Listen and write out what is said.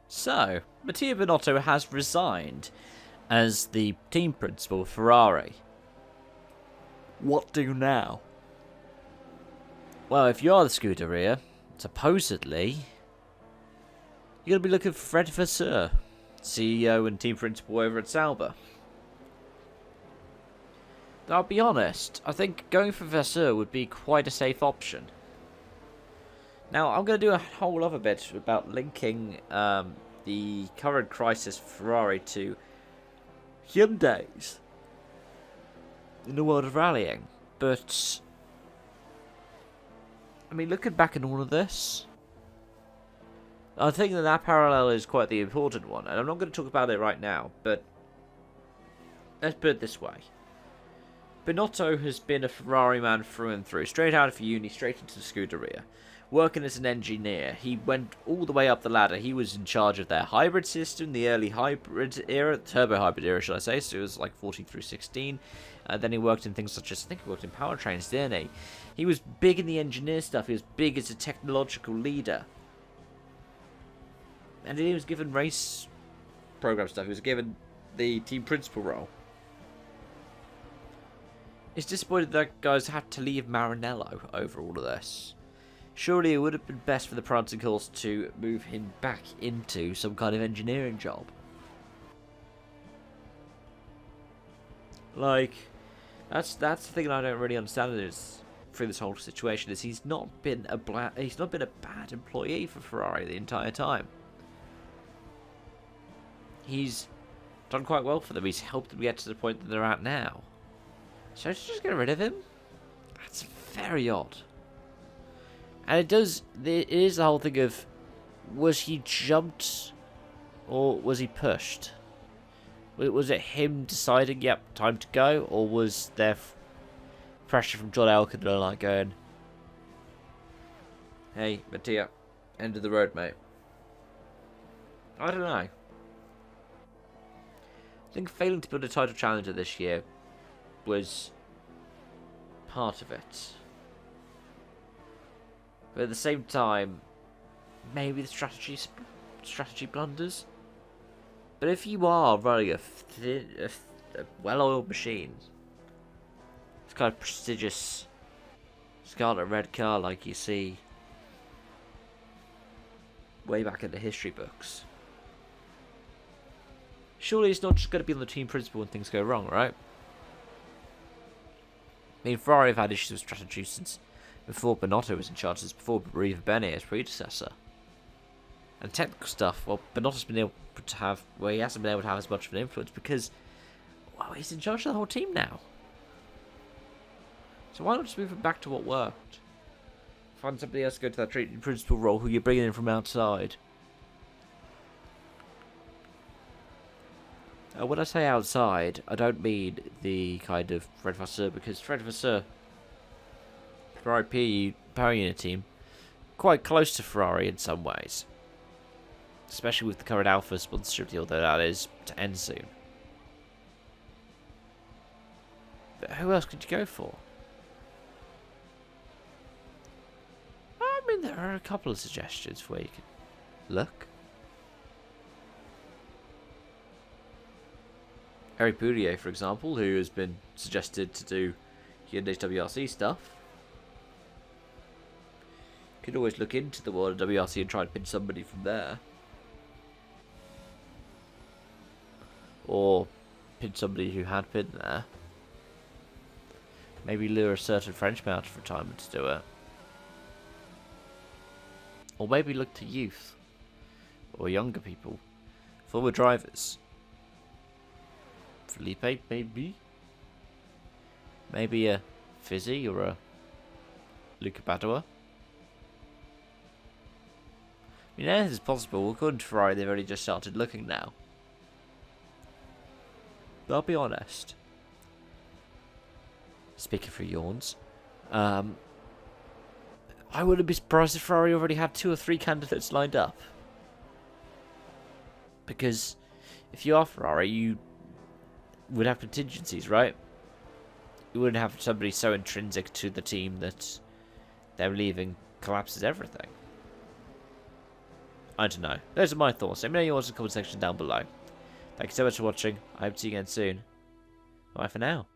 So, Mattia Binotto has resigned as the team principal of Ferrari. What do now? Well, if you're the Scuderia, supposedly, you're going to be looking for Fred Vasseur, CEO and team principal over at Sauber. I'll be honest, I think going for Vasseur would be quite a safe option. Now, I'm going to do a whole other bit about linking the current crisis for Ferrari to Hyundai's in the world of rallying. But, I mean, looking back at all of this, I think that parallel is quite the important one. And I'm not going to talk about it right now, but let's put it this way. Binotto has been a Ferrari man through and through. Straight out of uni, straight into the Scuderia. Working as an engineer, he went all the way up the ladder. He was in charge of their hybrid system, the early hybrid era, turbo hybrid era, should I say. So it was like 14 through 16. Then he worked in things such as, I think he worked in powertrains, didn't he? He was big in the engineer stuff. He was big as a technological leader. And he was given race program stuff. He was given the team principal role. It's disappointed that guys had to leave Maranello over all of this. Surely it would have been best for the prancing horse to move him back into some kind of engineering job. Like, that's the thing I don't really understand is through this whole situation is he's not been a bad employee for Ferrari the entire time. He's done quite well for them. He's helped them get to the point that they're at now. So just get rid of him? That's very odd. And it is the whole thing of, was he jumped or was he pushed? Was it him deciding, yep, time to go? Or was there pressure from John Elkann like going, hey, Mattia, end of the road, mate? I don't know. I think failing to build a title challenger this year was part of it. But at the same time, maybe the strategy blunders. But if you are running a well-oiled machine, it's kind of prestigious scarlet red car like you see way back in the history books, surely it's not just going to be on the team principal when things go wrong, right? I mean, Ferrari have had issues with strategy since before Binotto was in charge, since before Riva Bene, his predecessor. And technical stuff, well, Binotto's been able to have, well, he hasn't been able to have as much of an influence because, well, he's in charge of the whole team now. So why not just move him back to what worked? Find somebody else to go to that team principal role who you're bringing in from outside. When I say outside, I don't mean the kind of Fred Vasseur, because Fred Vasseur, Ferrari power unit team, quite close to Ferrari in some ways. Especially with the current Alpha sponsorship deal that is to end soon. But who else could you go for? I mean, there are a couple of suggestions where you could look. Harry Pourier, for example, who has been suggested to do Hyundai's WRC stuff. Could always look into the world of WRC and try and pin somebody from there. Or pin somebody who had been there. Maybe lure a certain Frenchman out of retirement to do it. Or maybe look to youth. Or younger people. Former drivers. Felipe, maybe? Maybe a Fizzy or a Luca Padua? I mean, anything is possible. According to Ferrari, they've only just started looking now. But I'll be honest. Speaking for yawns, I wouldn't be surprised if Ferrari already had 2 or 3 candidates lined up. Because if you are Ferrari, you would have contingencies, right? You wouldn't have somebody so intrinsic to the team that them leaving collapses everything. I don't know. Those are my thoughts. Let me know yours in the comment section down below. Thank you so much for watching. I hope to see you again soon. Bye for now.